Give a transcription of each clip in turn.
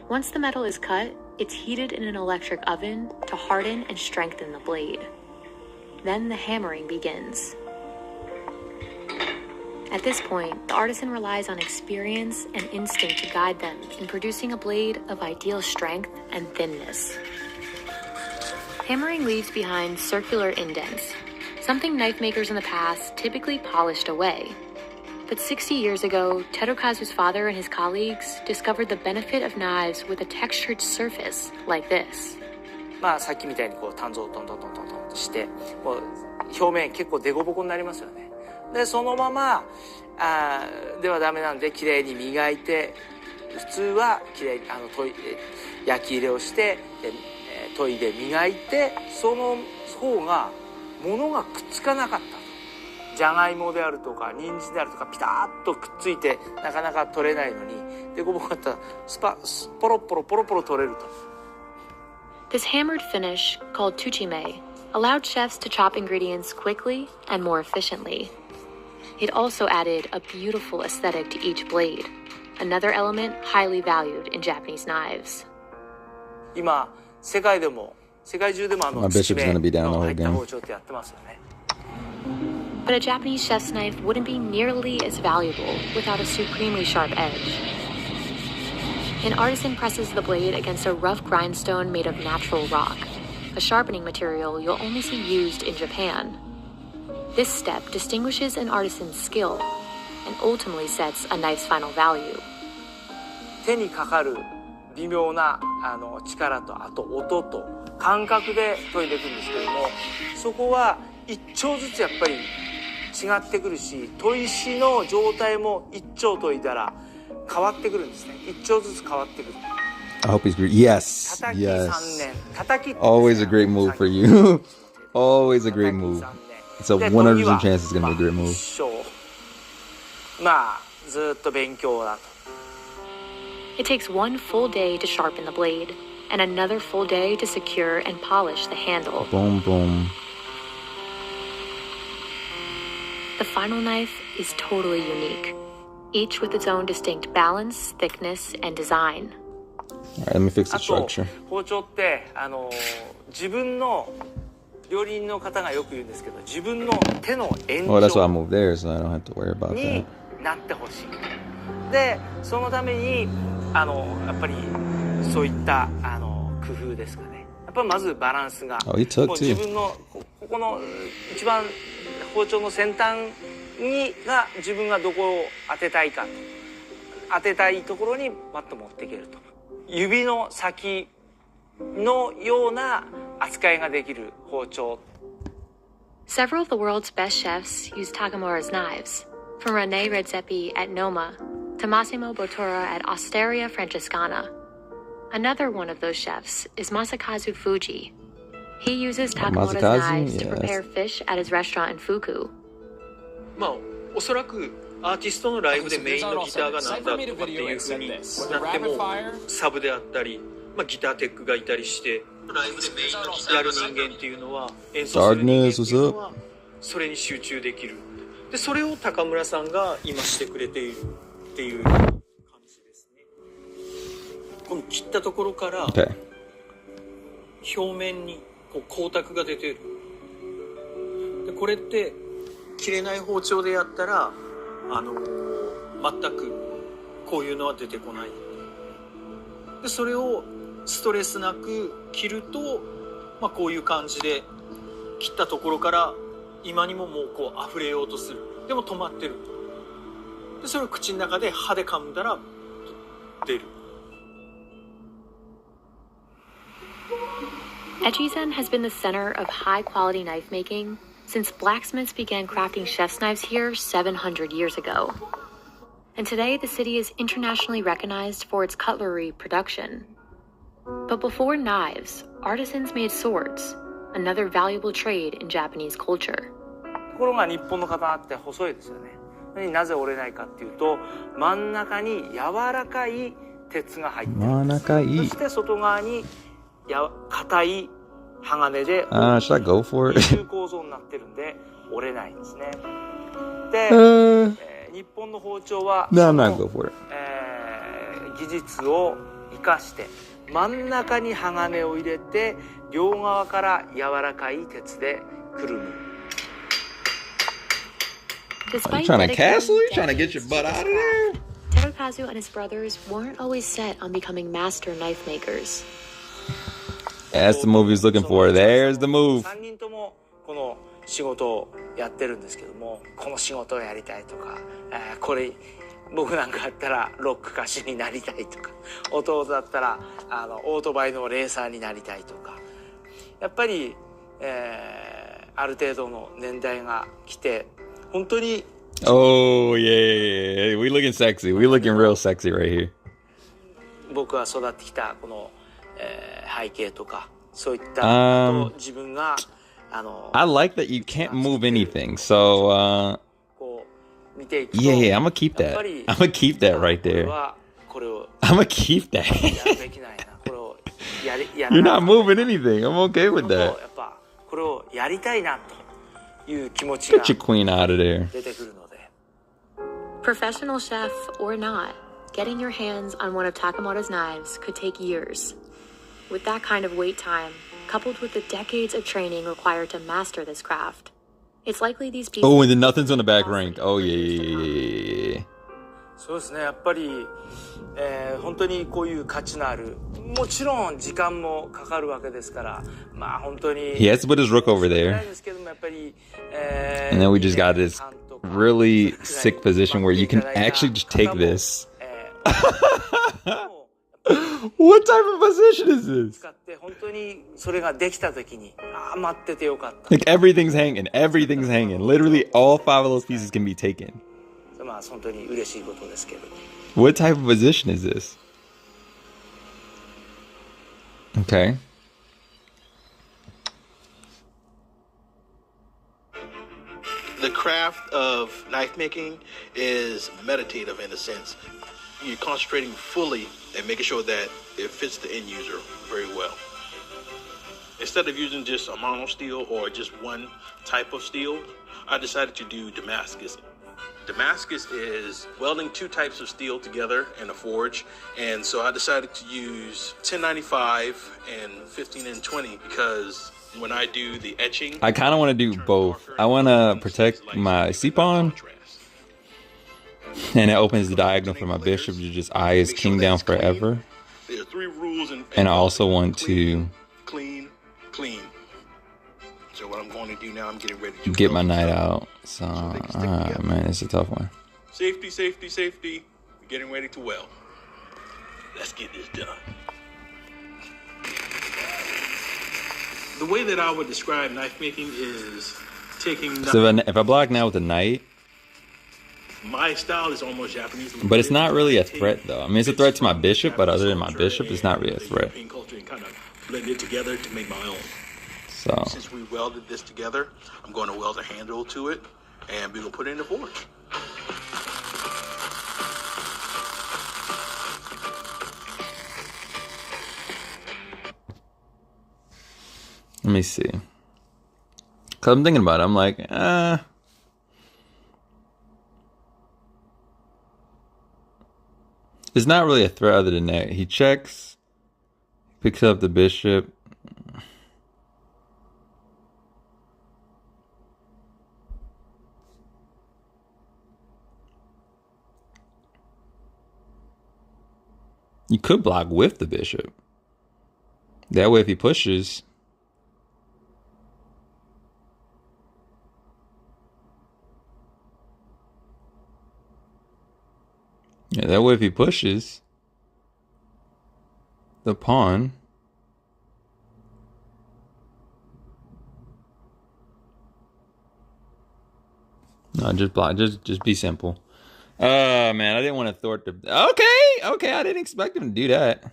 Once the metal is cut, it's heated in an electric oven to harden and strengthen the blade. Then the hammering begins. At this point, the artisan relies on experience and instinct to guide them in producing a blade of ideal strength and thinness. Hammering leaves behind circular indents, something knife makers in the past typically polished away. But 60 years ago, Terukazu's father and his colleagues discovered the benefit of knives with a textured surface like this. さっきみたいにこう炭造をトントントントントンとしてもう表面結構デコボコになりますよね。でそのままではダメなんできれいに磨いて普通はきれいに焼き入れをして研いで磨いてその方が物がくっつかなかったと。じゃがいもであるとか人参であるとかピタッとくっついてなかなか取れないのにデコボコだったらポロポロポロポロ取れると。This hammered finish, called tuchime, allowed chefs to chop ingredients quickly and more efficiently. It also added a beautiful aesthetic to each blade, another element highly valued in Japanese knives. 今世界中でもtuchimeの入った包丁ってやってますよね。But a Japanese chef's knife wouldn't be nearly as valuable without a supremely sharp edge. An artisan presses the blade against a rough grindstone made of natural rock, a sharpening material you'll only see used in Japan. This step distinguishes an artisan's skill and ultimately sets a knife's final value. 手にかかる微妙な力とあと音と感覚で研いでいくんですけども、そこは一丁ずつやっぱり違ってくるし、砥石の状態も一丁研いだら変わってくるんですね。一丁ずつ変わってくる。I hope he's great. Yes. Yes. Always a great move for you. Always a great move. It's a 100% chance it's going to be a great move. まあずっと勉強だと。It takes one full day to sharpen the blade and another full day to secure and polish the handle. Boom, boom. The final knife is totally unique, each with its own distinct balance, thickness, and design. All right, let me fix the structure. 包丁って自分の料理人の方がよく言うんですけど、自分の手の延長 Well, that's why I moved there, so I don't have to worry about that. になってほしい。で、そのためにやっぱりそういった工夫ですかね。やっぱりまずバランスが、もう自分のここの一番包丁の先端が自分がどこを当てたいかと、当てたいところにパッと持っていけると。指の先のような扱いができる包丁。Several of the world's best chefs use Takamura's knives, from René Redzepi at Noma to Massimo Bottura at Osteria Francescana. Another one of those chefs is Masakazu Fuji. He uses Takamura's knives to prepare fish at his restaurant in Fuku. まあおそらくアーティストのライブでメインのギターがなんだとかっていう風になってもサブであったり、ギターテックがいたりしてライブでメインのギターやる人間っていうのは演奏する人間っていうのはそれに集中できる。でそれを高村さんが今してくれているっていう感じですね。この切ったところから表面にこう光沢が出てる。でこれって切れない包丁でやったら全くこういうのは出てこない。でそれをストレスなく切ると、こういう感じで切ったところから今にももうこう溢れようとする。でも止まってる。でそれを口の中で歯で噛んだら出る。Echizen has been the center of high-quality knife making since blacksmiths began crafting chef's knives here 700 years ago. And today, the city is internationally recognized for its cutlery production. But before knives, artisans made swords, another valuable trade in Japanese culture. ところが日本の刀って細いですよね。なぜ折れないかっていうと、真ん中に柔らかい鉄が入ってるんです。そして外側に硬い鋼で二重構造になってるんで折れないんですね。で、日本の包丁は技術を生かして真ん中に鋼を入れて両側から柔らかい鉄でくるむ。Are you trying to castle? You trying to get your butt out of there? Terukazu and his brothers weren't always set on becoming master knife makers. That's the move he's looking for. There's the move. 3人ともこの仕事をやってるんですけども、この仕事をやりたいとか、これ僕なんかだったらロック歌手になりたいとか、弟だったらオートバイのレーサーになりたいとか、やっぱり、ある程度の年代が来て本当に Oh yeah, we looking sexy. We looking real sexy right here. 僕が育ってきたこの、背景とかそういった自分がI like that you can't move anything. So yeah, I'm gonna keep that. I'm gonna keep that right there. I'm gonna keep that. You're not moving anything. I'm okay with that. Get your queen out of there. Professional chef or not, getting your hands on one of Takemoto's knives could take years. With that kind of wait time, coupled with the decades of training required to master this craft, it's likely these people... Oh, and then nothing's on the back rank. Oh, yeah. そうですね、やっぱり、本当にこういう価値のある、もちろん時間もかかるわけですから、まあ本当に He has to put his rook over there. And then we just got this really sick position where you can actually just take this. What type of position is this? Like everything's hanging. Everything's hanging. Literally all 5 of those pieces can be taken. What type of position is this? Okay. The craft of knife making is meditative in a sense. You're concentrating fully and making sure that it fits the end user very well. Instead of using just a mono steel or just one type of steel, I decided to do Damascus. Damascus is welding 2 types of steel together in a forge, and so I decided to use 1095 and 15N20 because when I do the etching, I kind of want to do both. I want to protect my C-pawn, and it opens the diagonal for my bishop to just eye his king down forever. There are 3 rules, and I also want to clean. So what I'm going to do now, I'm getting ready to get my knight out. So, alright, man, it's a tough one. Safety. We're getting ready to weld. Let's get this done. The way that I would describe knife making is taking. So if I block now with a knight, my style is almost Japanese. But it's not really a threat, though. I mean, it's a threat to my bishop, but other than my bishop, it's not really a threat. Culture and kind of blend it together to make my own. So since we welded this together, I'm going to weld a handle to it, and we're gonna put it in the forge. Let me see. Cause I'm thinking about it. I'm like, it's not really a threat other than that. He checks, picks up the bishop. You could block with the bishop. That way, if he pushes, yeah, that way if he pushes the pawn, no, just block. Just be simple. Man, I didn't want to thwart the. Okay, I didn't expect him to do that.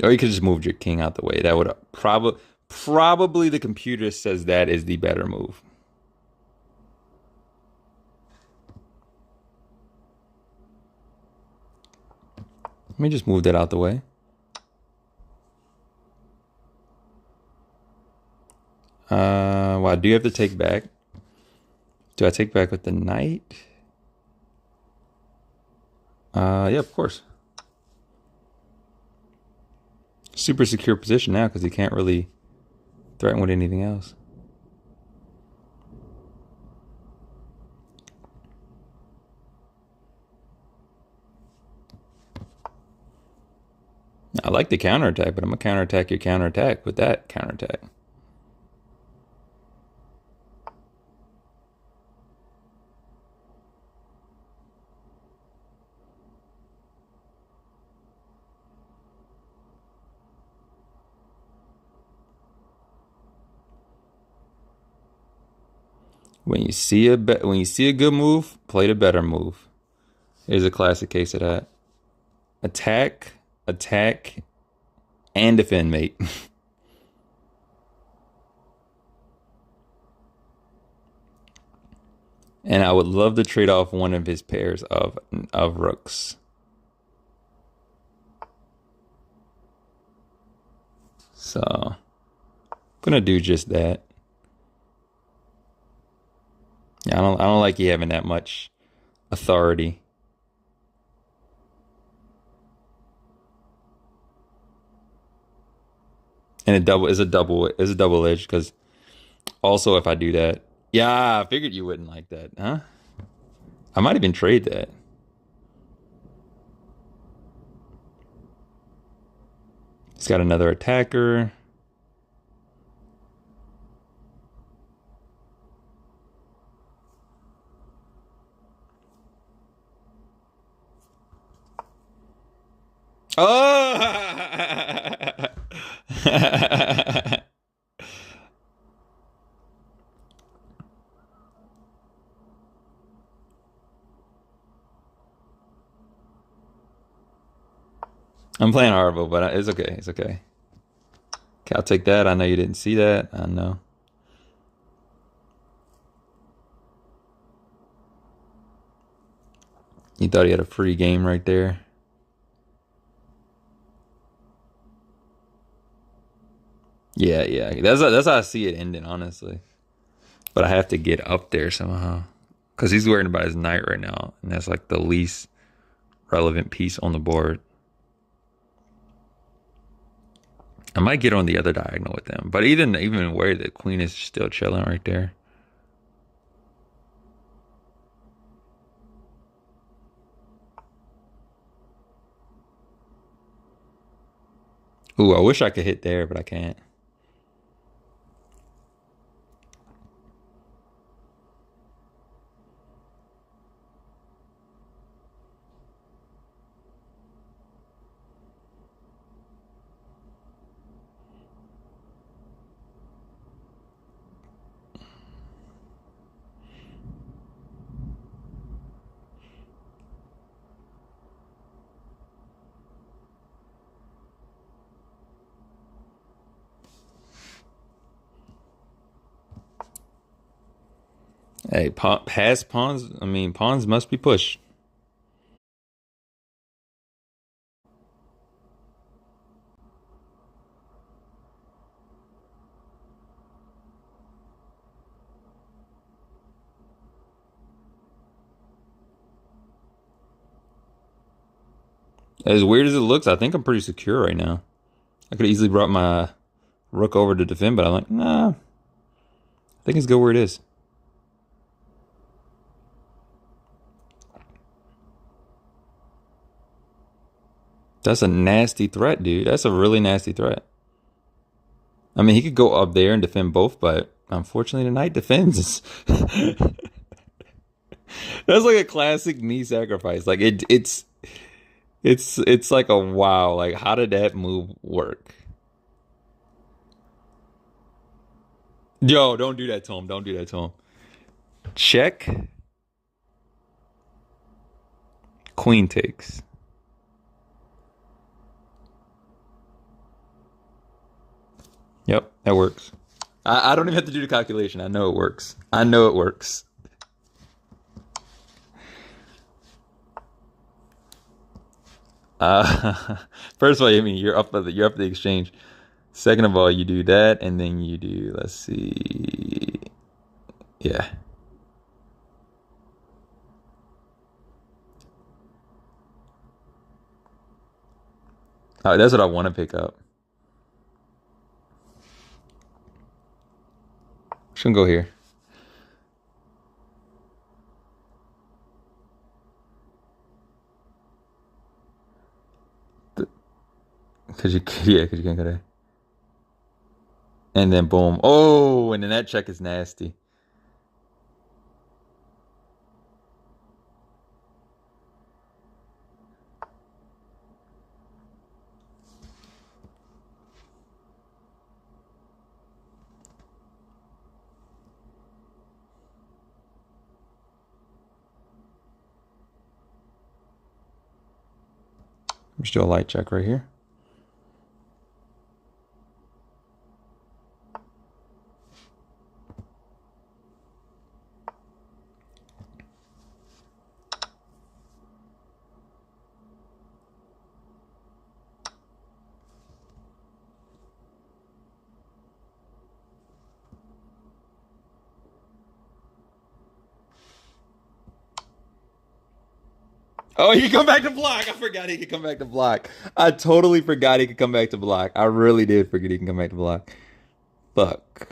Or you could just move your king out the way. That would probably the computer says that is the better move. Let me just move that out the way. Well, I do have to take back. Do I take back with the knight? Yeah, of course. Super secure position now because he can't really threaten with anything else. I like the counterattack, but I'm gonna counterattack your counterattack with that counterattack. When you see a good move, play the better move. Here's a classic case of that. Attack, and defend, mate. And I would love to trade off one of his pairs of rooks. So, I'm gonna do just that. Yeah, I don't like you having that much authority. And it's a double edge because also if I do that, yeah, I figured you wouldn't like that, huh? I might even trade that. He's got another attacker. Oh! I'm playing horrible, but it's okay. It's okay. Okay, I'll take that. I know you didn't see that. I know. You thought he had a free game right there. Yeah. That's how I see it ending, honestly. But I have to get up there somehow. Because he's worried about his knight right now. And that's like the least relevant piece on the board. I might get on the other diagonal with them. But even where the queen is still chilling right there. Ooh, I wish I could hit there, but I can't. Hey, past pawns. I mean, pawns must be pushed. As weird as it looks, I think I'm pretty secure right now. I could easily brought my rook over to defend, but I'm like, nah. I think it's good where it is. That's a nasty threat, dude. That's a really nasty threat. I mean, he could go up there and defend both, but unfortunately, the knight defends. That's like a classic knee sacrifice. Like it's like a wow. Like, how did that move work? Yo, don't do that to him. Don't do that to him. Check. Queen takes. Yep, that works. I don't even have to do the calculation. I know it works. I know it works. First of all, I mean, you're up the exchange. Second of all, you do that, and then you do, let's see. Yeah. That's what I want to pick up. Shouldn't go here. Cause you can't cut it. And then boom. Oh, and then that check is nasty. Let's do a light check right here. Oh, he can come back to block. I forgot he could come back to block. I totally forgot he could come back to block. I really did forget he can come back to block. Fuck.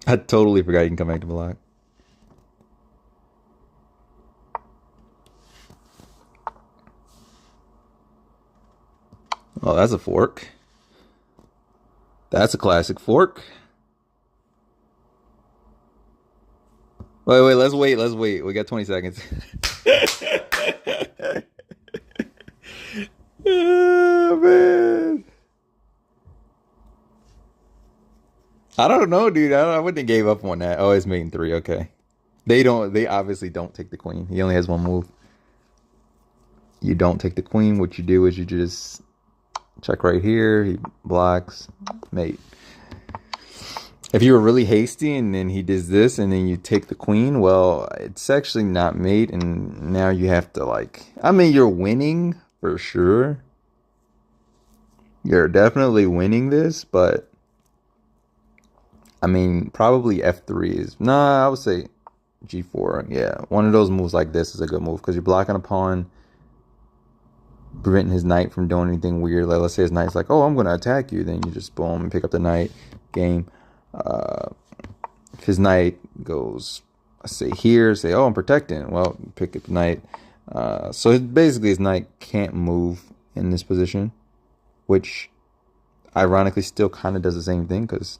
I totally forgot he can come back to block. Oh, that's a fork. That's a classic fork. Wait, let's wait. We got 20 seconds. Oh, man. I don't know, dude. I wouldn't have gave up on that. Oh, it's making 3. Okay. They obviously don't take the queen. He only has 1 move. You don't take the queen. What you do is you just check right here. He blocks. Mate. If you were really hasty and then he does this and then you take the queen, well, it's actually not mate. And now you have to I mean, you're winning for sure. You're definitely winning this, but I mean, probably F3 is, I would say G4. Yeah, one of those moves like this is a good move because you're blocking a pawn, preventing his knight from doing anything weird. Like, let's say his knight's like, oh, I'm going to attack you. Then you just boom and pick up the knight. Game. If his knight goes, let's say here, say, oh, I'm protecting. Well, pick up the knight. So basically his knight can't move in this position, which ironically still kind of does the same thing because,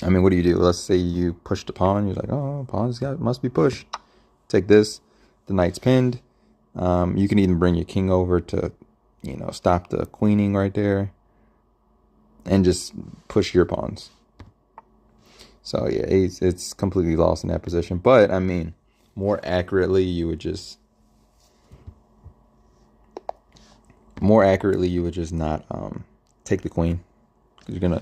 I mean, what do? Let's say you push the pawn. You're like, oh, pawn's must be pushed. Take this. The knight's pinned. You can even bring your king over to, stop the queening right there. And just push your pawns. So, yeah, it's completely lost in that position. But, I mean, more accurately, you would just not take the queen. Because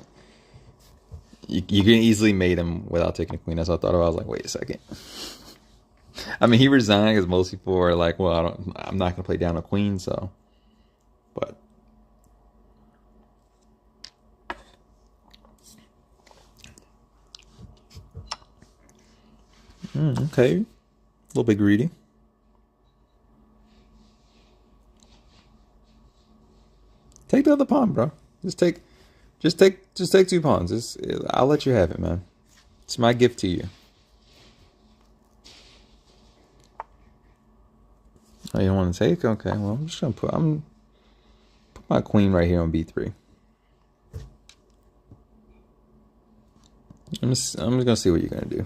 you can easily mate him without taking a queen. That's what I thought about. I was like, wait a second. I mean, he resigned because most people are like, well, I'm not going to play down a queen, so. But. Okay. A little bit greedy. Take the other pawn, bro. Just take 2 pawns. I'll let you have it, man. It's my gift to you. Oh, you don't want to take? Okay, well, I'm just gonna put my queen right here on B3. I'm just gonna see what you're gonna do.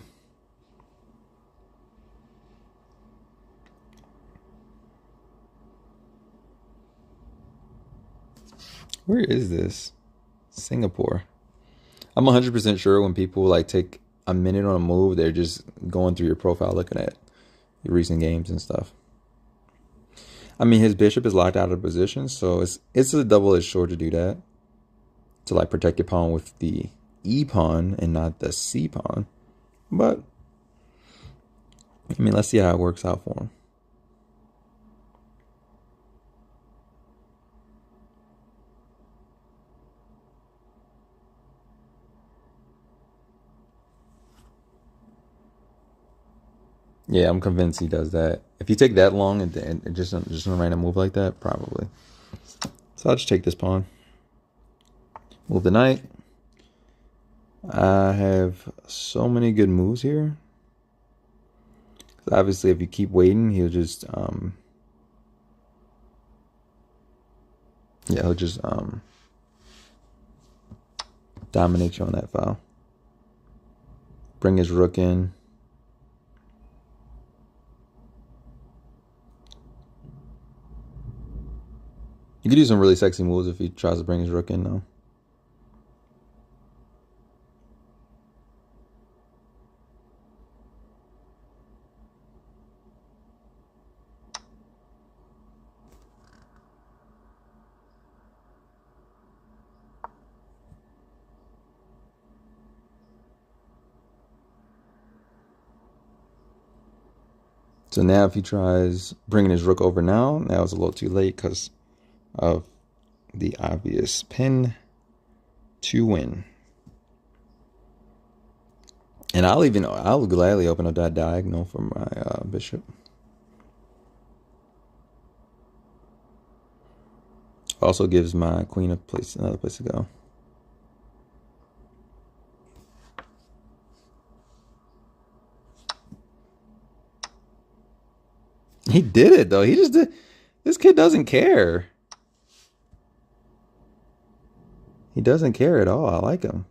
Where is this? Singapore. I'm 100% sure when people take a minute on a move, they're just going through your profile, looking at your recent games and stuff. I mean, his bishop is locked out of position, so it's a double-edged sword to do that. To protect your pawn with the E pawn and not the C pawn. But I mean, let's see how it works out for him. Yeah, I'm convinced he does that. If you take that long and just a random move like that, probably. So I'll just take this pawn. Move the knight. I have so many good moves here. Obviously, if you keep waiting, he'll just dominate you on that file. Bring his rook in. You could do some really sexy moves if he tries to bring his rook in, though. So now if he tries bringing his rook over now it's a little too late because of the obvious pin to win. And I'll gladly open up that diagonal for my bishop. Also gives my queen another place to go. He did it though. He just did. This kid doesn't care. He doesn't care at all. I like him.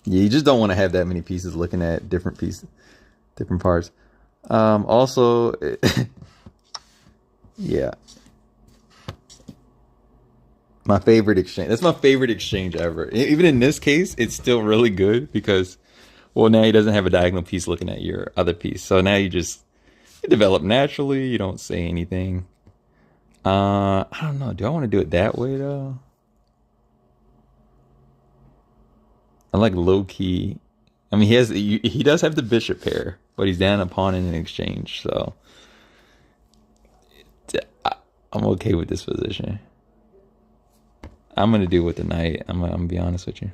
Yeah, you just don't want to have that many pieces looking at different parts. Also, yeah. My favorite exchange. That's my favorite exchange ever. Even in this case, it's still really good because, well, now he doesn't have a diagonal piece looking at your other piece. So now you develop naturally. You don't say anything. I don't know. Do I want to do it that way though? I like low key. I mean, he does have the bishop pair, but he's down a pawn in an exchange. So I'm okay with this position. I'm gonna do it with the knight. I'm gonna be honest with you.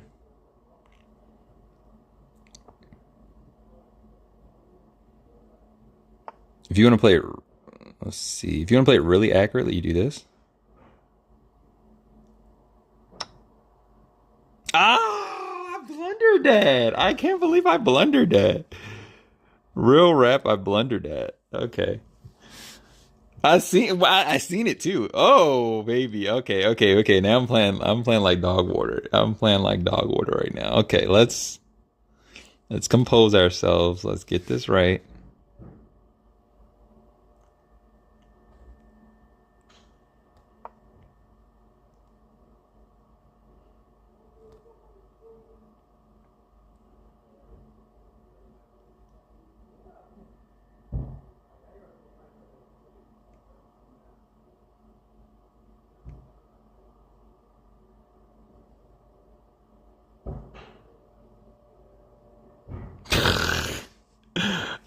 If you want to play it, let's see. If you want to play it really accurately, you do this. I blundered that. I can't believe I blundered that. Real rap, I blundered that. Okay. I seen it too. Oh, baby. Okay. Now I'm playing like dog water. I'm playing like dog water right now. Okay, let's compose ourselves. Let's get this right.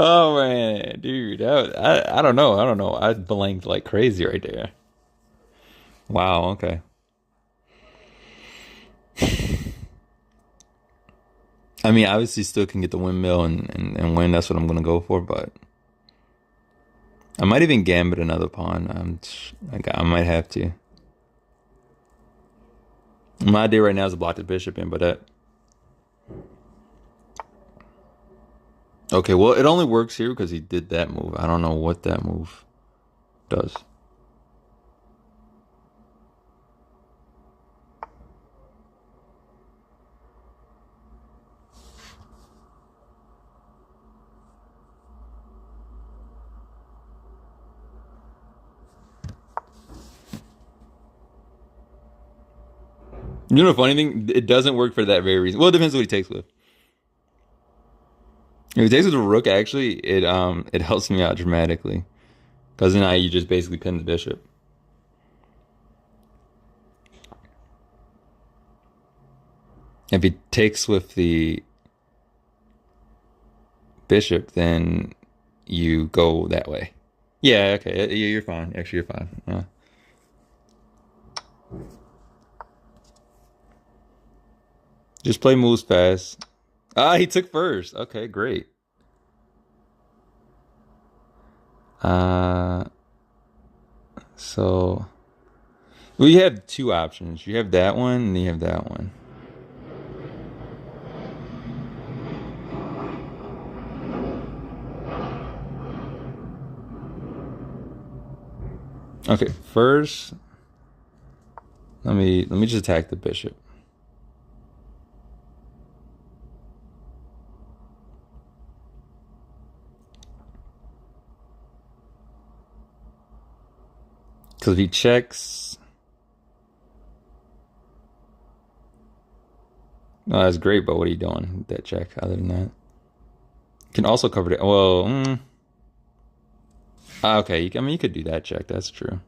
Oh man, dude, I don't know. I blanked like crazy right there. Wow. Okay. I mean, obviously, still can get the windmill and win. That's what I'm gonna go for, but I might even gambit another pawn. I might have to. My idea right now is to block the bishop in, but that. Okay, well, it only works here because he did that move. I don't know what that move does. You know the funny thing? It doesn't work for that very reason. Well, it depends what he takes with. If he takes with a rook, actually, it helps me out dramatically. Because now you just basically pin the bishop. If he takes with the bishop, then you go that way. Yeah, okay. You're fine. Actually, you're fine. Just play moves fast. Ah, he took first. Okay, great. Uh, so well, you have two options. You have that one, and you have that one. Okay, first, let me just attack the bishop. Because if he checks, oh, that's great. But what are you doing with that check? Other than that, can also cover it. Well, okay. I mean, you could do that check. That's true.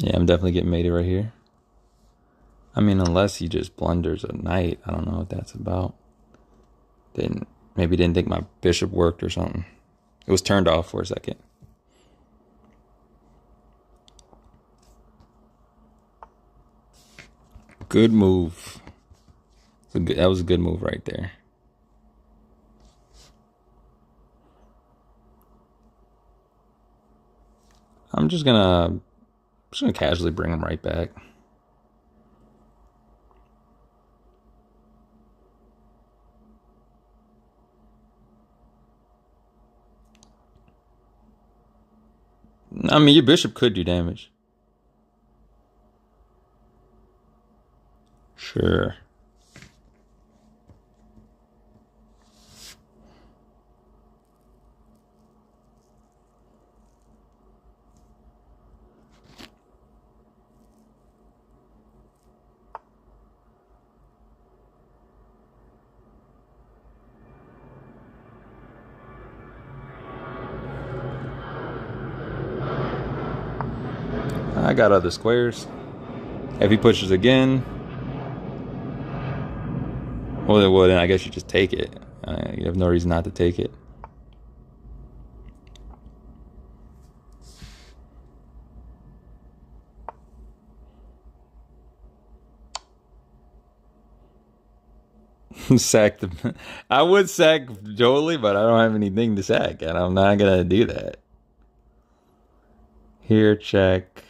Yeah, I'm definitely getting mated right here. I mean, unless he just blunders a knight. I don't know what that's about. Maybe didn't think my bishop worked or something. It was turned off for a second. Good move. That was a good move right there. I'm just gonna casually bring him right back. I mean, your bishop could do damage. Sure. I got other squares. If he pushes again, well, then I guess you just take it. You have no reason not to take it. Sack the. I would sack Jolie, but I don't have anything to sack, and I'm not gonna do that. Here, check.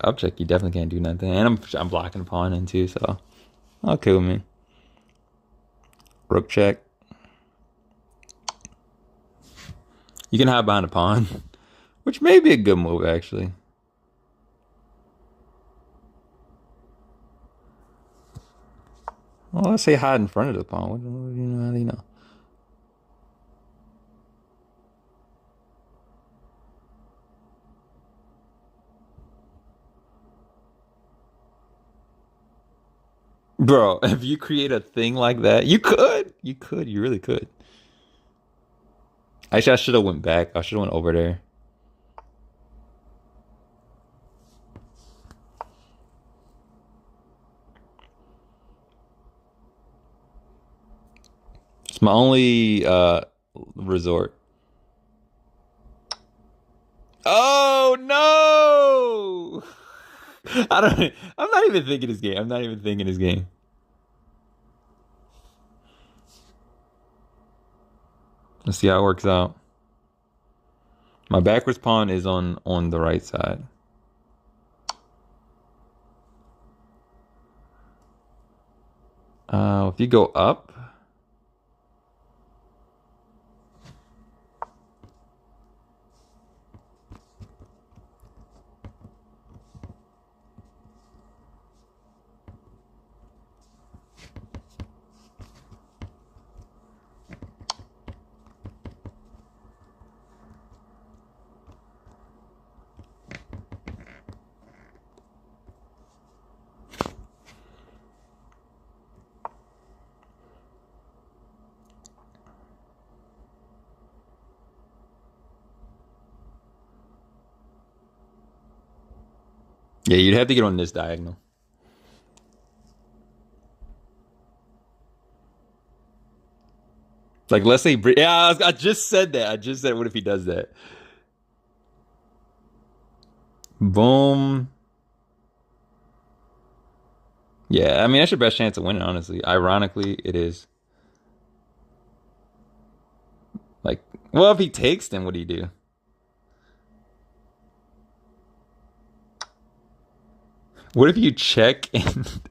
Up check, you definitely can't do nothing, and I'm blocking a pawn in too, so I'll kill me. Rook check. You can hide behind a pawn, which may be a good move actually. Well, let's say hide in front of the pawn. What do you know? How do you know? Bro, if you create a thing like that, you really could. Actually, I should have went back. I should have went over there. It's my only resort. Oh no! I'm not even thinking this game. I'm not even thinking this game. Let's see how it works out. My backwards pawn is on the right side. If you go up. Yeah, you'd have to get on this diagonal. Like, let's say, yeah, I just said that. I just said, what if he does that? Boom. Yeah, I mean, that's your best chance of winning, honestly. Ironically, it is. Like, well, if he takes, then what do you do? What if you check and...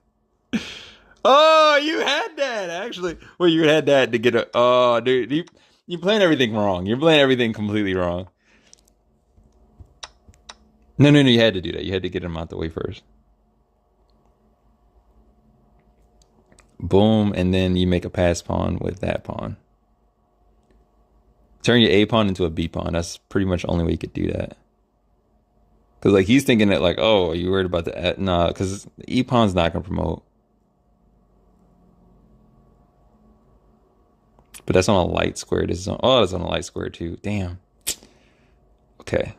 Oh, you had that, actually. Well, you had that to get a... Oh, dude, you're playing everything wrong. You're playing everything completely wrong. No, you had to do that. You had to get him out the way first. Boom, and then you make a pass pawn with that pawn. Turn your A pawn into a B pawn. That's pretty much the only way you could do that. Because, like, he's thinking that, like, oh, are you worried about the... Nah, because the E pawn's not going to promote. But that's on a light square. This is on... Oh, it's on a light square, too. Damn. Okay.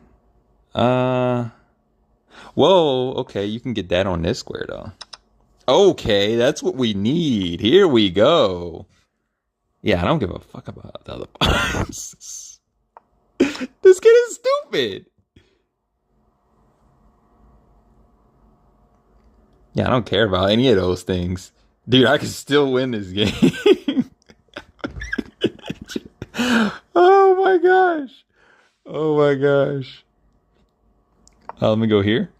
Whoa, okay, you can get that on this square, though. Okay, that's what we need. Here we go. Yeah, I don't give a fuck about the other parts. This kid is stupid. Yeah, I don't care about any of those things. Dude, I can still win this game. Oh my gosh. Oh my gosh. Let me go here.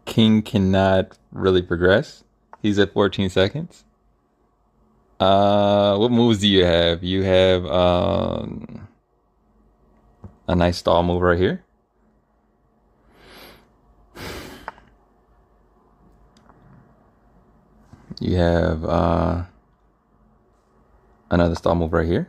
King cannot really progress. He's at 14 seconds. What moves do you have? You have a nice stall move right here. You have another stall move right here.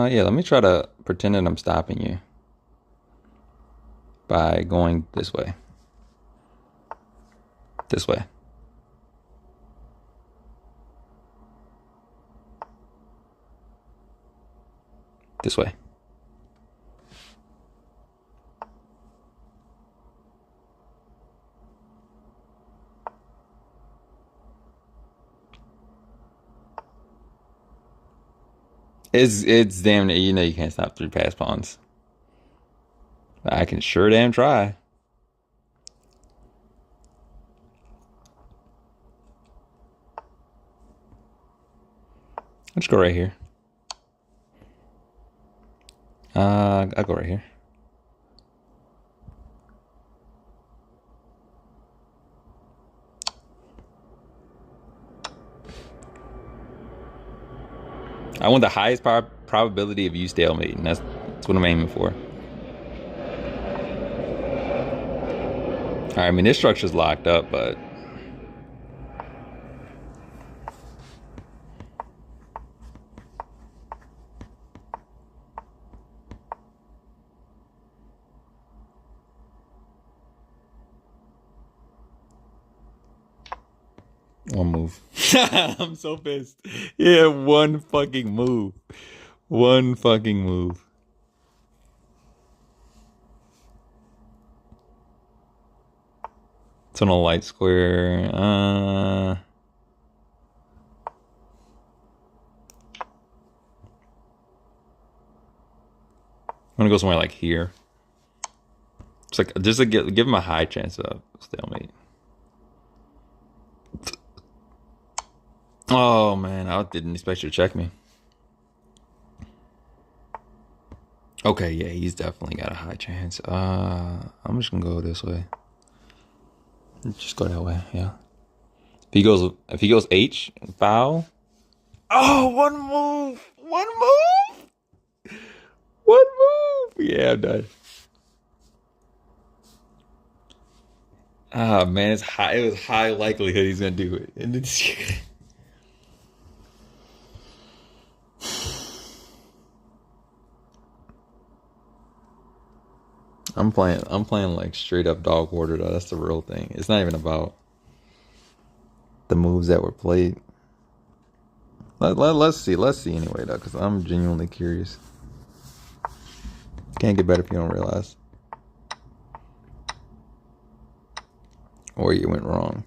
Yeah, let me try to pretend that I'm stopping you by going this way. This way. This way. It's damn, you know, you can't stop 3 pass pawns. I can sure damn try. Let's go right here. I'll go right here. I want the highest probability of you stalemating. That's what I'm aiming for. Alright, I mean, this structure's locked up, but... One move. I'm so pissed. Yeah, one fucking move. One fucking move. It's on a light square. I'm gonna go somewhere like here. It's like just to give him a high chance of stalemate. Oh man, I didn't expect you to check me. Okay, yeah, he's definitely got a high chance. I'm just gonna go this way. Just go that way, yeah. If he goes H and foul. Oh, one move. One move. One move. Yeah, I'm done. Ah man, it's high. It was high likelihood he's gonna do it. And it's I'm playing like straight up dog water though. That's the real thing. It's not even about the moves that were played. Let's see. Let's see anyway, though, because I'm genuinely curious. Can't get better if you don't realize. Or you went wrong.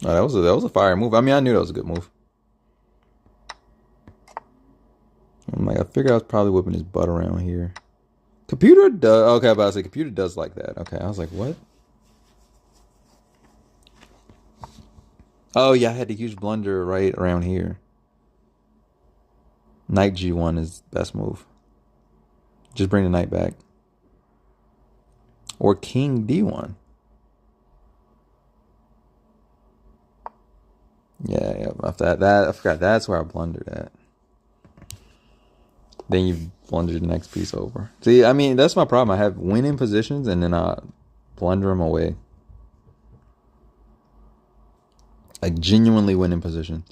Oh, that was a fire move. I mean, I knew that was a good move. I'm like, I figured I was probably whipping his butt around here. Computer does. Okay, I was about to say computer does like that. Okay, I was like, what? Oh yeah, I had the huge blunder right around here. Knight G1 is best move. Just bring the knight back. Or King D1. Yeah. After that, I forgot that's where I blundered at. Then you blunder the next piece over. See, I mean, that's my problem. I have winning positions and then I blunder them away. Like genuinely winning positions.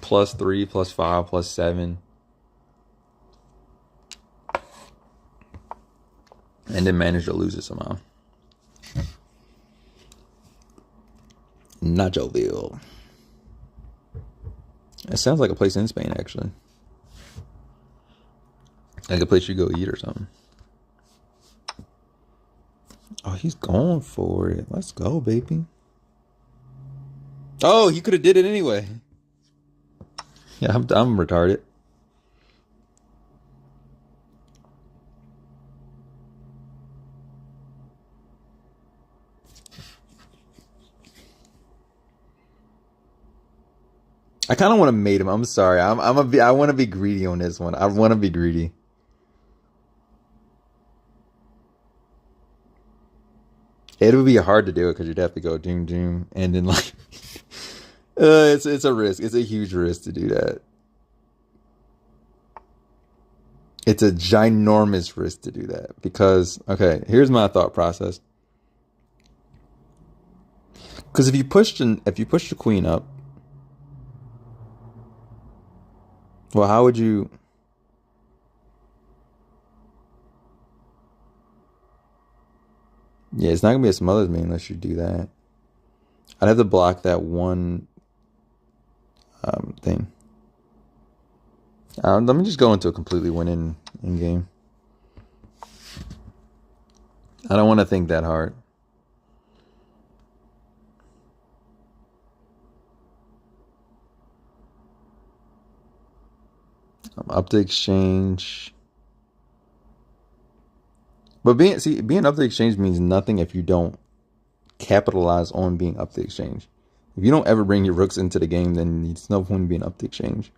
+3, +5, +7. And then manage to lose it somehow. Nachoville. It sounds like a place in Spain, actually. Like a place you go eat or something. Oh, he's going for it. Let's go, baby. Oh, he could have did it anyway. Yeah, I'm retarded. I kind of want to mate him. I'm sorry. I want to be greedy on this one. I want to be greedy. It would be hard to do it because you'd have to go doom doom and then like it's a risk. It's a huge risk to do that. It's a ginormous risk to do that because okay, here's my thought process. Because if you push the queen up, well, how would you? Yeah, it's not gonna be a smothers me unless you do that. I'd have to block that one thing. Let me just go into a completely winning in game. I don't want to think that hard. Up the exchange. But being up the exchange means nothing if you don't capitalize on being up the exchange. If you don't ever bring your rooks into the game, then it's no point in being up the exchange.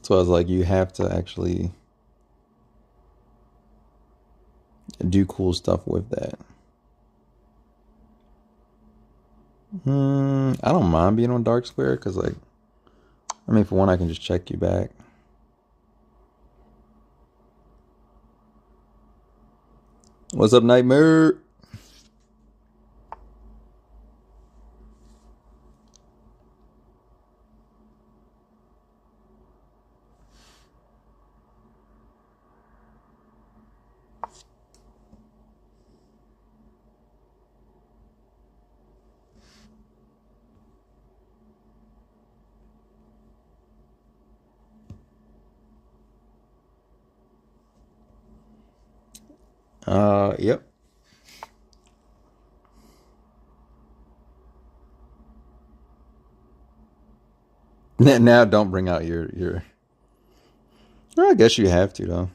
So I was like, you have to actually do cool stuff with that. I don't mind being on dark square because, like, I mean, for one, I can just check you back. What's up, Nightmare? Yep. Now don't bring out your. Well, I guess you have to though.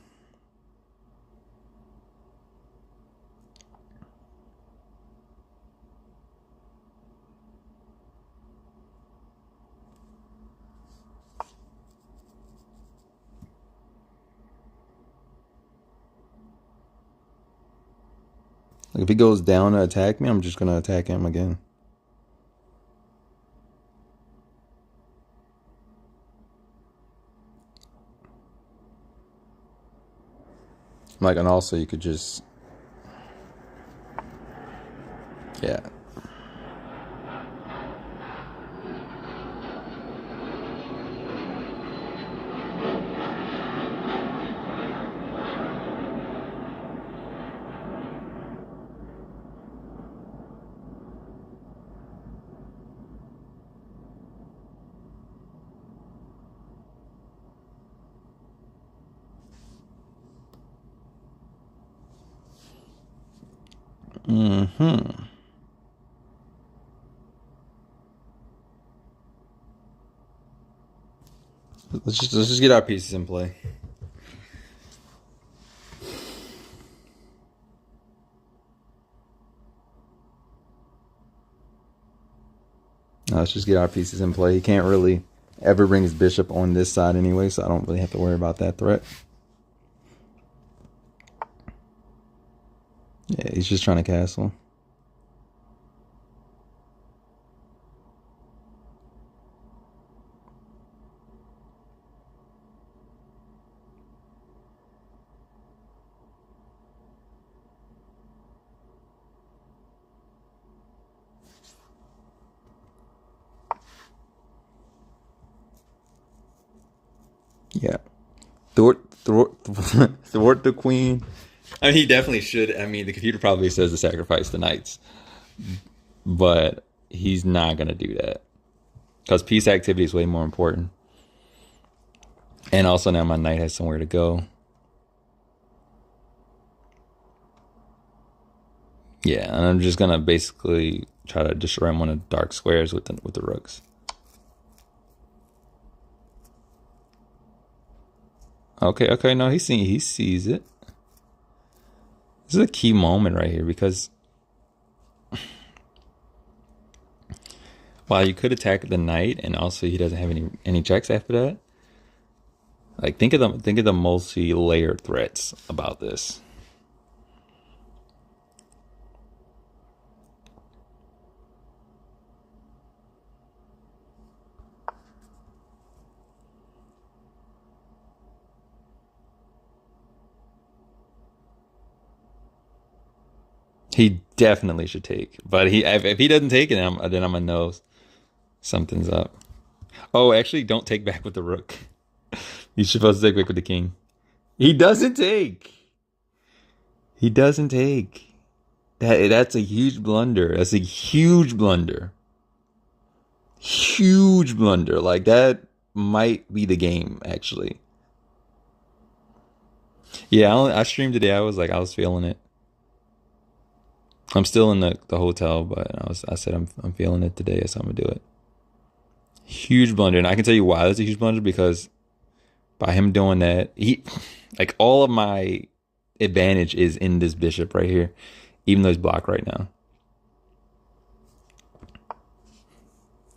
Like if he goes down to attack me, I'm just gonna attack him again. Like, and also you could just, yeah. Mm-hmm. Let's just get our pieces in play. Let's just get our pieces in play. He can't really ever bring his bishop on this side anyway, so I don't really have to worry about that threat. Yeah, he's just trying to castle. Yeah. Thwart the queen. I mean, he definitely should. I mean, the computer probably says to sacrifice the knights, but he's not going to do that because piece activity is way more important. And also now my knight has somewhere to go. Yeah, and I'm just going to basically try to destroy him on the dark squares with the rooks. Okay, no, he sees it. This is a key moment right here because while you could attack the knight and also he doesn't have any checks after that. Like think of the multi-layered threats about this. He definitely should take, but if he doesn't take it, then I'm gonna know something's up. Oh, actually, don't take back with the rook. You're supposed to take back with the king. He doesn't take. He doesn't take. That's a huge blunder. That's a huge blunder. Huge blunder. Like that might be the game actually. Yeah, I streamed today. I was feeling it. I'm still in the hotel, but I said I'm feeling it today, so I'm gonna do it. Huge blunder, and I can tell you why that's a huge blunder because by him doing that, he like all of my advantage is in this bishop right here, even though he's blocked right now.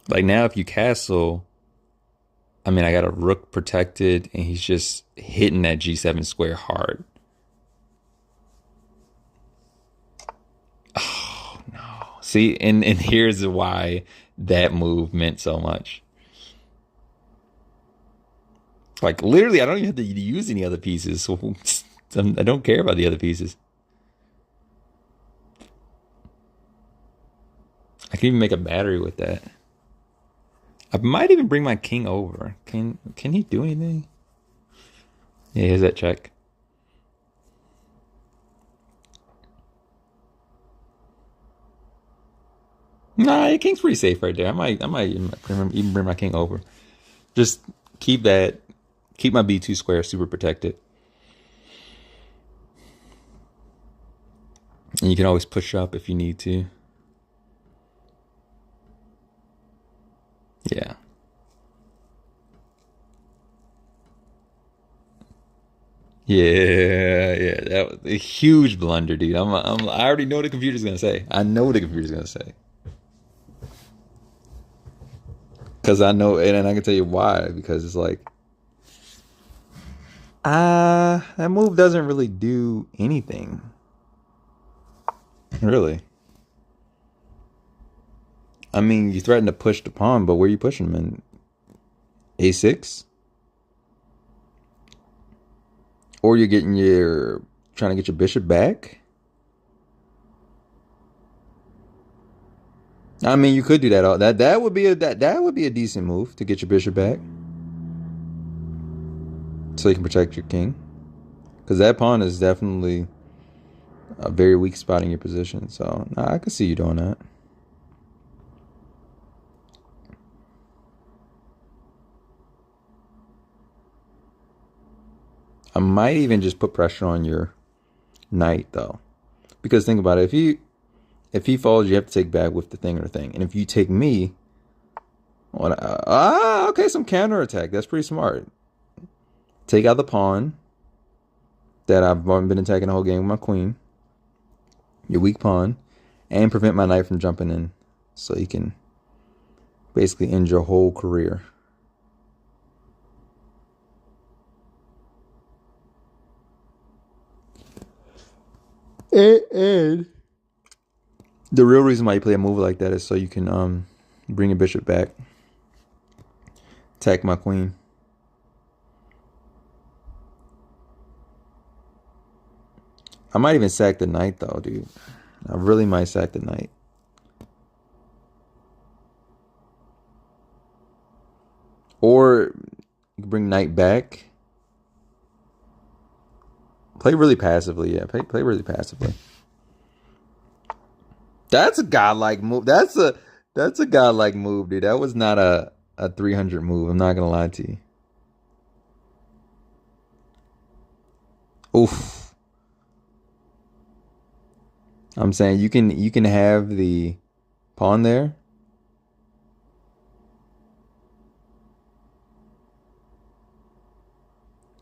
Like now, if you castle, I mean, I got a rook protected, and he's just hitting that G7 square hard. Oh no! See, and here's why that move meant so much. Like literally, I don't even have to use any other pieces, so I don't care about the other pieces. I can even make a battery with that. I might even bring my king over. Can he do anything? Yeah, here's that check. Nah, your king's pretty safe right there. I might even bring my king over. Just keep my B2 square super protected. And you can always push up if you need to. Yeah. Yeah, that was a huge blunder, dude. I already know what the computer's gonna say. I know what the computer's gonna say. Because I know, and I can tell you why. Because it's like, that move doesn't really do anything. Really. I mean, you threaten to push the pawn, but where are you pushing him in? A6? Or you're trying to get your bishop back? I mean, you could do that. That would be a decent move to get your bishop back, so you can protect your king. Because that pawn is definitely a very weak spot in your position. So I could see you doing that. I might even just put pressure on your knight though, because think about it. If he falls, you have to take back with the thing or the thing. And if you take me, okay, some counterattack. That's pretty smart. Take out the pawn that I've been attacking the whole game with my queen. Your weak pawn. And prevent my knight from jumping in. So you can basically end your whole career. And the real reason why you play a move like that is so you can bring your bishop back. Attack my queen. I might even sack the knight though, dude. I really might sack the knight. Or you can bring knight back. Play really passively, yeah. Play really passively. That's a godlike move. That's a godlike move, dude. That was not a 300 move. I'm not gonna lie to you. Oof. I'm saying you can have the pawn there.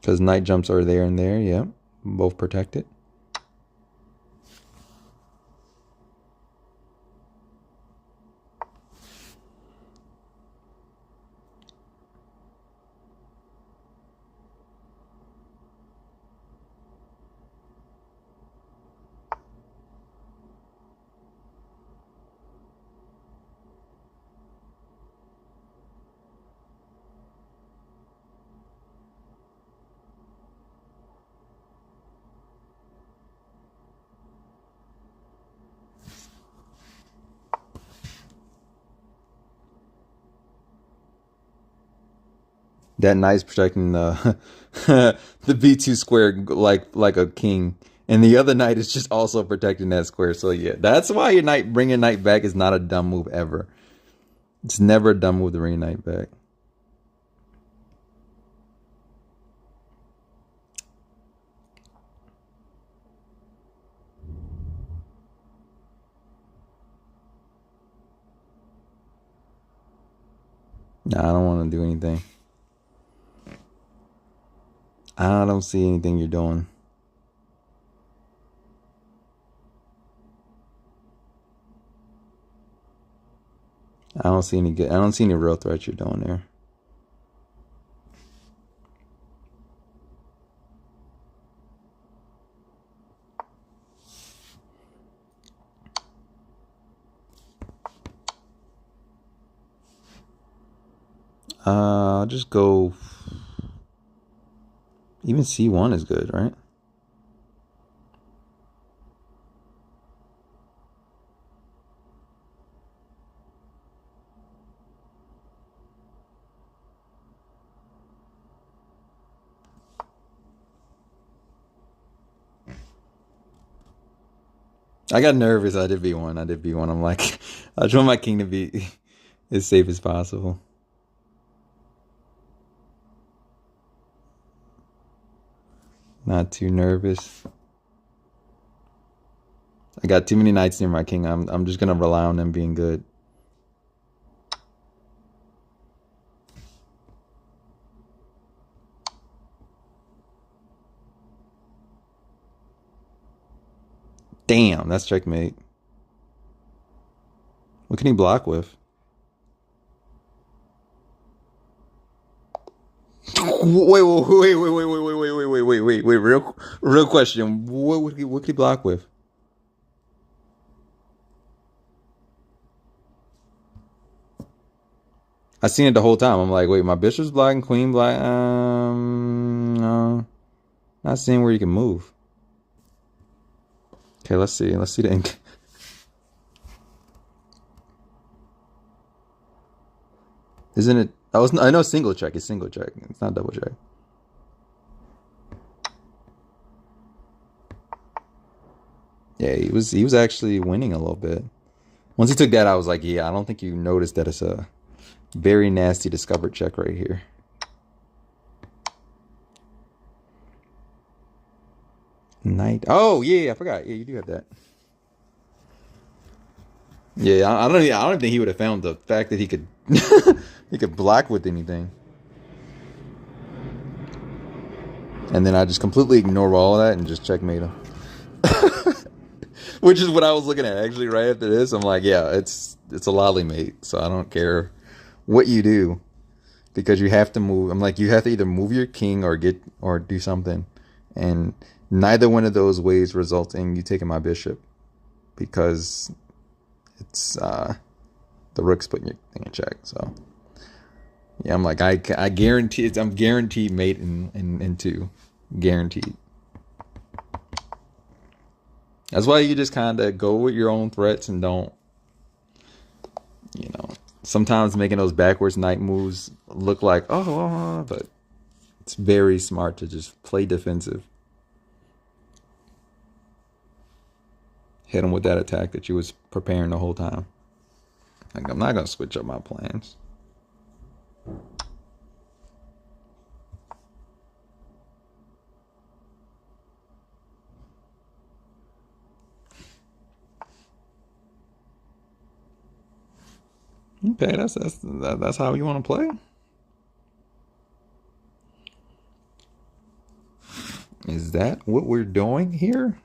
Because knight jumps are there and there, yeah. Both protected. That knight's protecting the the b2 square like a king, and the other knight is just also protecting that square. So yeah, that's why bringing knight back is not a dumb move ever. It's never a dumb move to bring your knight back. Nah, I don't want to do anything. I don't see anything you're doing. I don't see any real threats you're doing there. I'll just go. Even C1 is good, right? I got nervous. I did B1. I'm like, I just want my king to be as safe as possible. Not too nervous. I got too many knights near my king. I'm just gonna rely on them being good. Damn, that's checkmate. What can he block with? Wait, real question. What could he block with? I seen it the whole time. I'm like, wait, my bishop's blocking, queen block. No, not seeing where you can move. Okay, let's see. Let's see the ink. Isn't it? I know single check is single check. It's not double check. Yeah, he was actually winning a little bit. Once he took that, I was like, yeah, I don't think you noticed that it's a very nasty discovered check right here. Knight. Oh, yeah, I forgot. Yeah, you do have that. Yeah, I don't think he would have found the fact that he could he could block with anything. And then I just completely ignore all of that and just checkmate him. Which is what I was looking at actually right after this. I'm like, yeah, it's a lolly mate, so I don't care what you do because you have to move. I'm like, you have to either move your king or do something, and neither one of those ways results in you taking my bishop because it's the rook's putting your thing in check. So yeah, I'm like, I guarantee I'm guaranteed mate in two, guaranteed. That's why you just kind of go with your own threats and don't, sometimes making those backwards knight moves look like, but it's very smart to just play defensive. Hit him with that attack that you was preparing the whole time. Like, I'm not going to switch up my plans. Okay, that's how you want to play. Is that what we're doing here?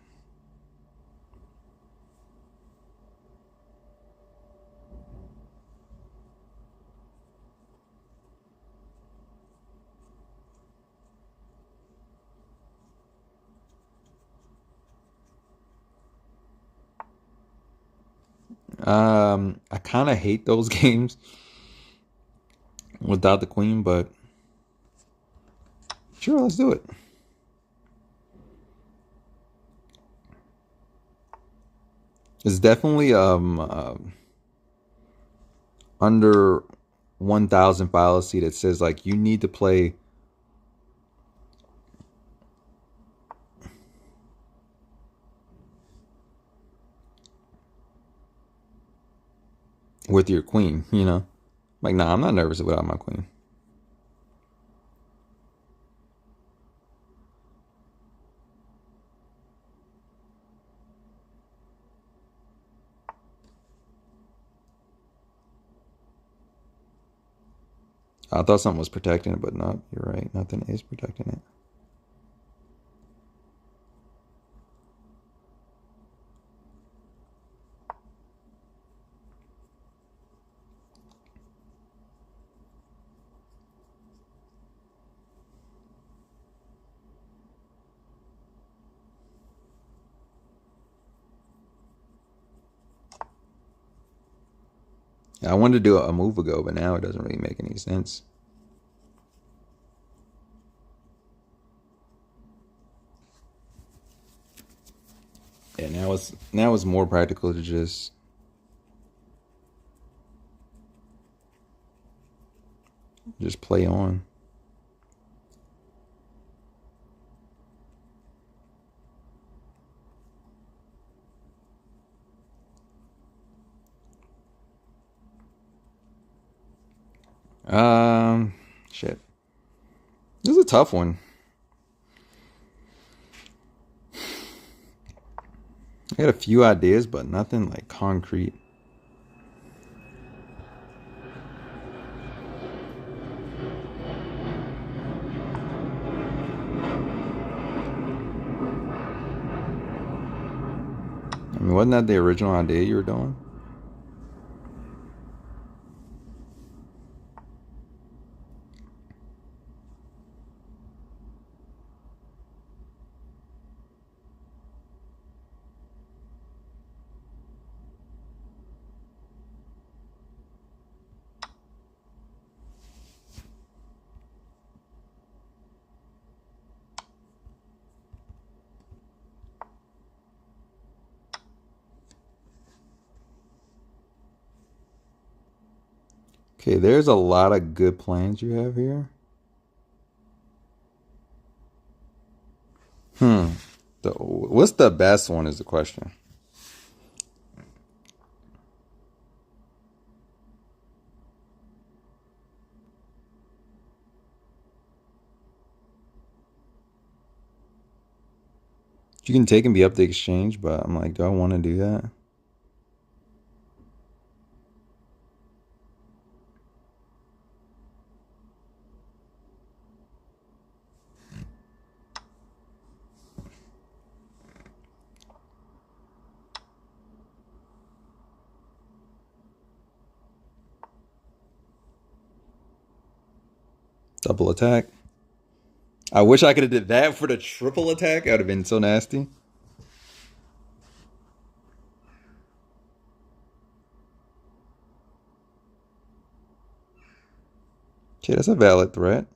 I kind of hate those games without the queen, but sure, let's do it. It's definitely under 1,000 fallacy that says like you need to play with your queen, Like, nah, I'm not nervous without my queen. I thought something was protecting it, but no, you're right. Nothing is protecting it. I wanted to do a move ago, but now it doesn't really make any sense. Yeah, now it's more practical to just play on. Shit. This is a tough one. I got a few ideas, but nothing like concrete. I mean, wasn't that the original idea you were doing? Okay, there's a lot of good plans you have here. What's the best one is the question. You can take and be up the exchange, but I'm like, do I want to do that? Double attack. I wish I could have did that for the triple attack. That would have been so nasty. Okay, that's a valid threat.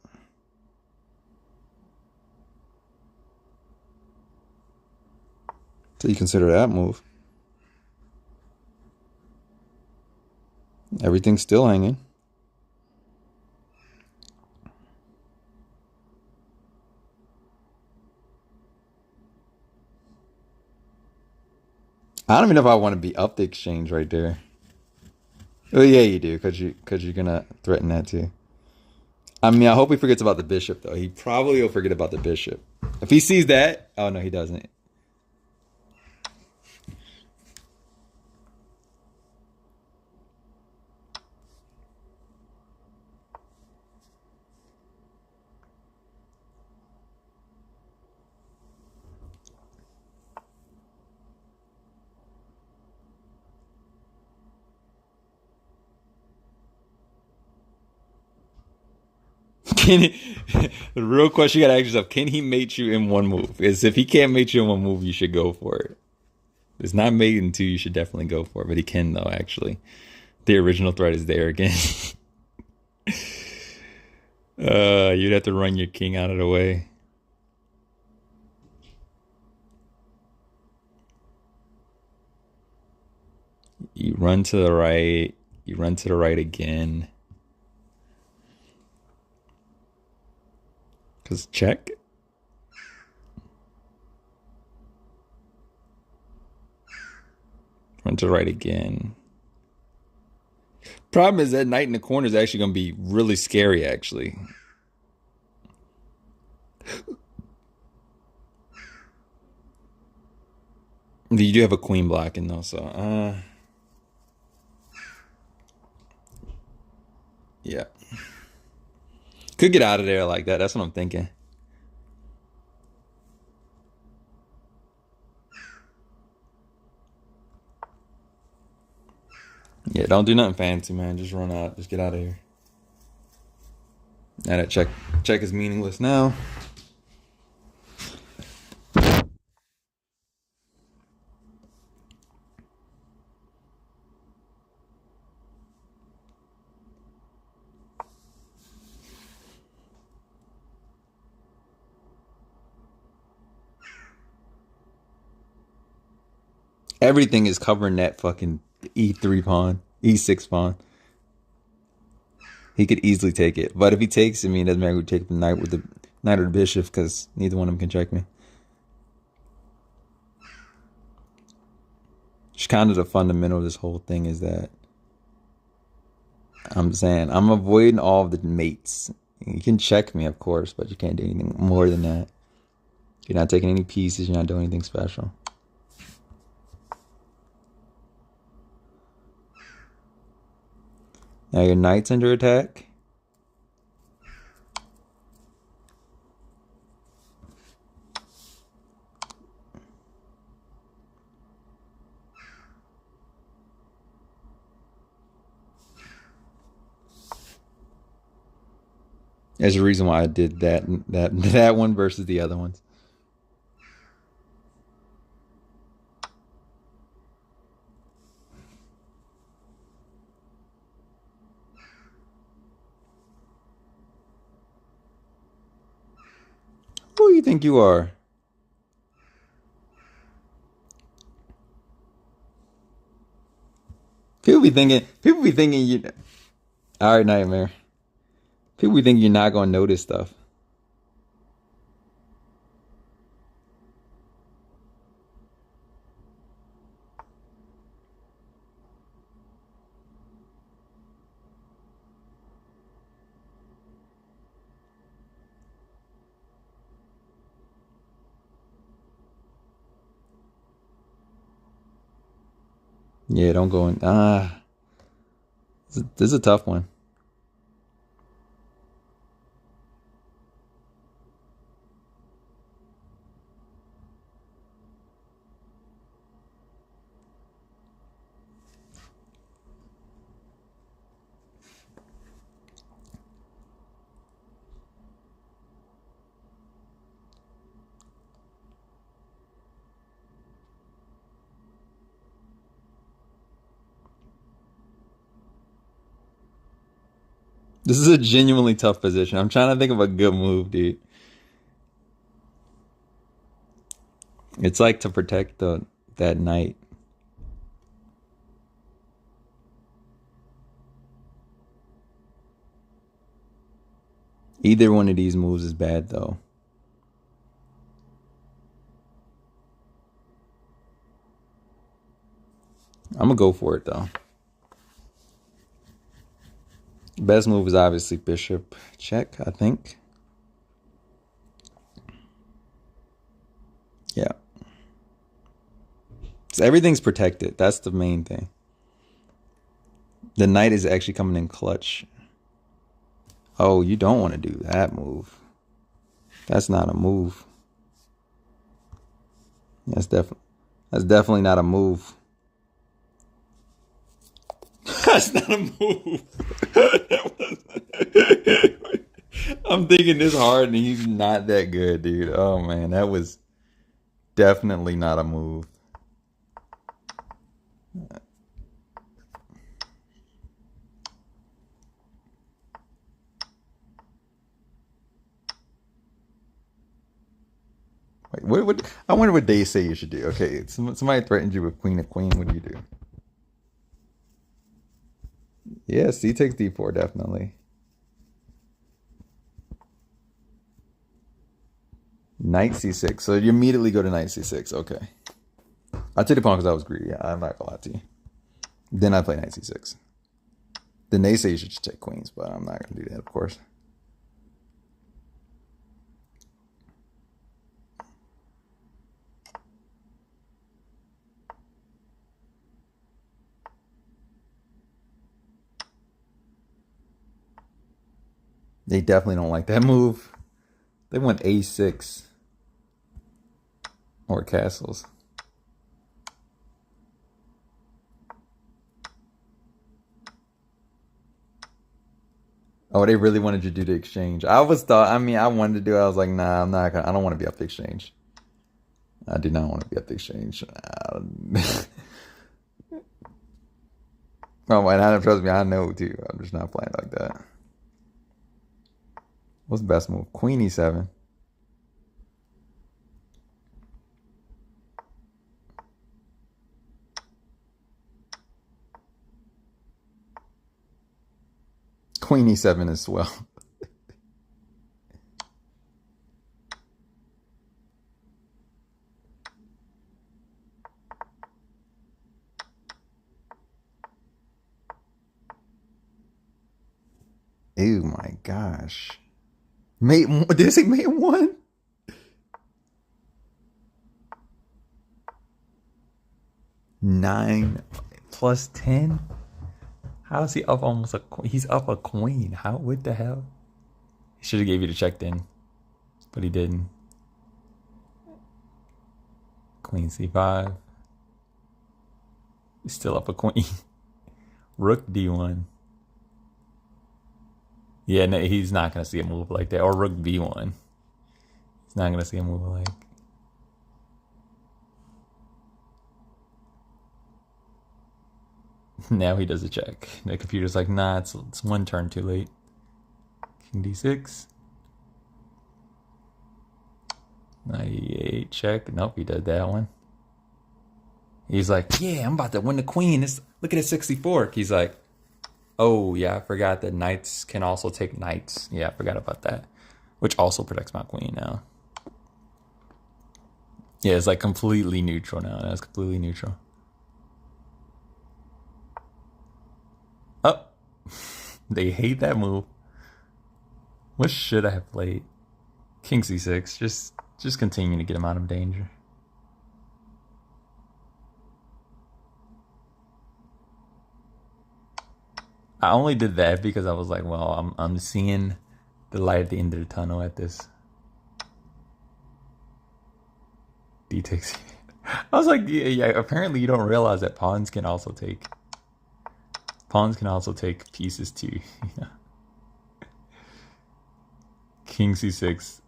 So you consider that move. Everything's still hanging. I don't even know if I want to be up the exchange right there. Oh yeah, you do, cause you're gonna threaten that too. I mean, I hope he forgets about the bishop though. He probably will forget about the bishop. If he sees that, oh no, he doesn't. Can he, the real question you gotta ask yourself, can he mate you in one move? Is if he can't mate you in one move, you should go for it. If it's not mate in two, you should definitely go for it. But he can though, actually. The original threat is there again. You'd have to run your king out of the way. You run to the right. You run to the right again. Because check. Run to the right again. Problem is that knight in the corner is actually going to be really scary, actually. You do have a queen blocking, though, so... yeah. Could get out of there like that. That's what I'm thinking. Yeah, don't do nothing fancy, man. Just run out. Just get out of here. Now that check is meaningless now. Everything is covering that fucking E3 pawn, E6 pawn. He could easily take it. But if he takes it, I mean, it doesn't matter who take the knight with the knight or the bishop, because neither one of them can check me. Just kind of the fundamental of this whole thing is that I'm saying I'm avoiding all of the mates. You can check me, of course, but you can't do anything more than that. You're not taking any pieces. You're not doing anything special. Now your knight's under attack. There's a reason why I did that one versus the other ones. Who do you think you are? People be thinking you. All right, nightmare. People be thinking you're not gonna notice stuff. Yeah, don't go in. This is a tough one. This is a genuinely tough position. I'm trying to think of a good move, dude. It's like to protect that knight. Either one of these moves is bad, though. I'm gonna go for it, though. Best move is obviously bishop check, I think. Yeah. So everything's protected. That's the main thing. The knight is actually coming in clutch. Oh, you don't want to do that move. That's not a move. That's definitely not a move. That's not a move. I'm thinking this hard and he's not that good, dude. Oh man, that was definitely not a move. Wait, what? I wonder what they say you should do. Okay, somebody threatened you with queen of queen. What do you do? Yeah, C takes d4, definitely. Knight c6. So you immediately go to knight c6. Okay. I took the pawn because I was greedy. I'm not gonna lie to you. Then I play knight c6. Then they say you should just take queens, but I'm not gonna do that, of course. They definitely don't like that move. They want a6 or castles. Oh, they really wanted you to do the exchange. I wanted to do it. I was like, nah, I'm not gonna. I don't want to be up the exchange. I do not want to be up the exchange. Oh my God, trust me, I know too. I'm just not playing like that. What's the best move? Queen e7. Queen e7 as well. Oh my gosh. Mate, did it say mate 1? Nine plus 10? How is he up almost a queen? He's up a queen. How? What the hell? He should have gave you the check then, but he didn't. Queen c5. He's still up a queen. Rook d1. Yeah, no, he's not going to see a move like that. Or rook b1. He's not going to see a move like... Now he does a check. The computer's like, nah, it's one turn too late. King d6. Knight e8 check. Nope, he did that one. He's like, yeah, I'm about to win the queen. Look at it, 64. He's like, oh, yeah, I forgot that knights can also take knights. Yeah, I forgot about that. Which also protects my queen now. Yeah, it's like completely neutral now. That's completely neutral. Oh, they hate that move. What should I have played? King c6. Just continue to get him out of danger. I only did that because I was like, well, I'm seeing the light at the end of the tunnel at this. D takes. I was like, yeah. Apparently, you don't realize that pawns can also take pieces too. Yeah. King c6.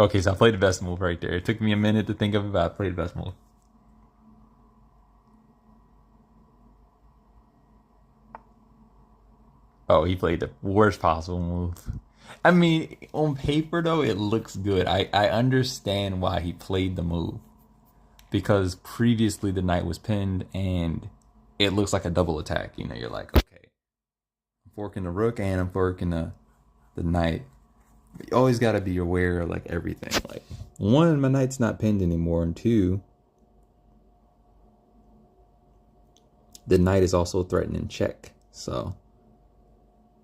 Okay, so I played the best move right there. It took me a minute to think of it, but I played the best move. Oh, he played the worst possible move. I mean, on paper though, it looks good. I understand why he played the move. Because previously the knight was pinned and it looks like a double attack. You know, you're like, okay, I'm forking the rook and I'm forking the knight. But you always gotta be aware of like everything. Like, one, my knight's not pinned anymore, and two, the knight is also threatening check. So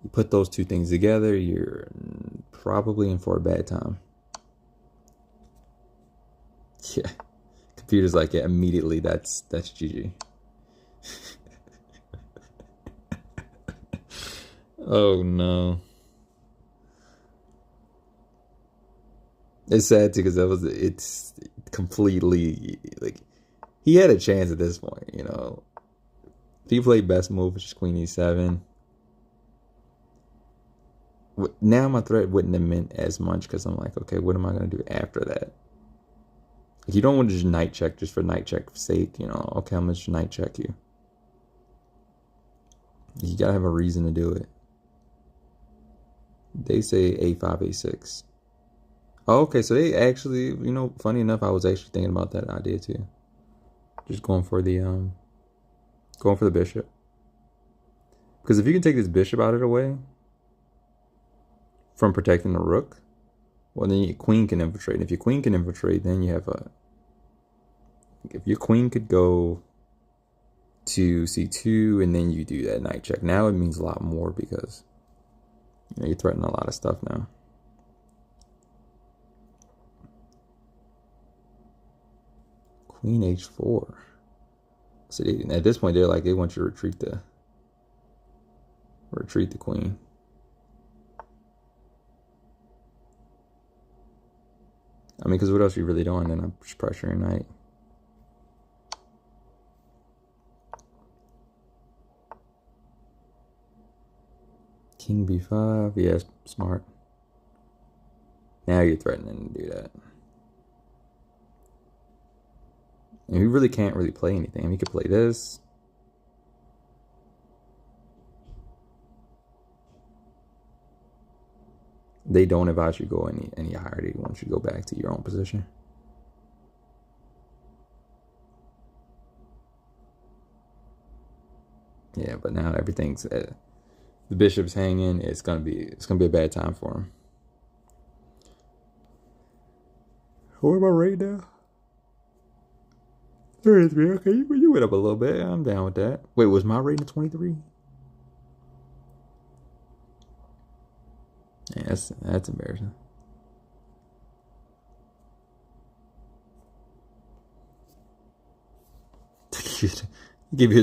you put those two things together, you're probably in for a bad time. Yeah. Computer's like, yeah, immediately that's GG. Oh no. It's sad too, because it's completely like he had a chance at this point, you know. If he played best move, which is Queen E7. Now my threat wouldn't have meant as much because I'm like, okay, what am I gonna do after that? You don't want to just knight check just for knight check's sake, you know. Okay, I'm gonna just knight check you. You gotta have a reason to do it. They say A5, A6. Oh, okay, so they actually, you know, funny enough, I was actually thinking about that idea too. Just going for the bishop. Because if you can take this bishop out of the way from protecting the rook, well, then your queen can infiltrate. And if your queen can infiltrate, then you have if your queen could go to C2 and then you do that knight check. Now it means a lot more because, you know, you're threatening a lot of stuff now. Queen H4. So at this point, they're like, they want you to retreat the queen. I mean, because what else are you really doing? Then I'm just pressuring knight. King B5. Yeah, smart. Now you're threatening to do that. And you really can't really play anything. I mean, you could play this. They don't advise you go any higher. They want you to go back to your own position. Yeah, but now everything's the bishop's hanging. It's gonna be a bad time for him. What am I right now? 33. Okay, you went up a little bit. I'm down with that. Wait, was my rating 23? Yeah, that's embarrassing. Give you a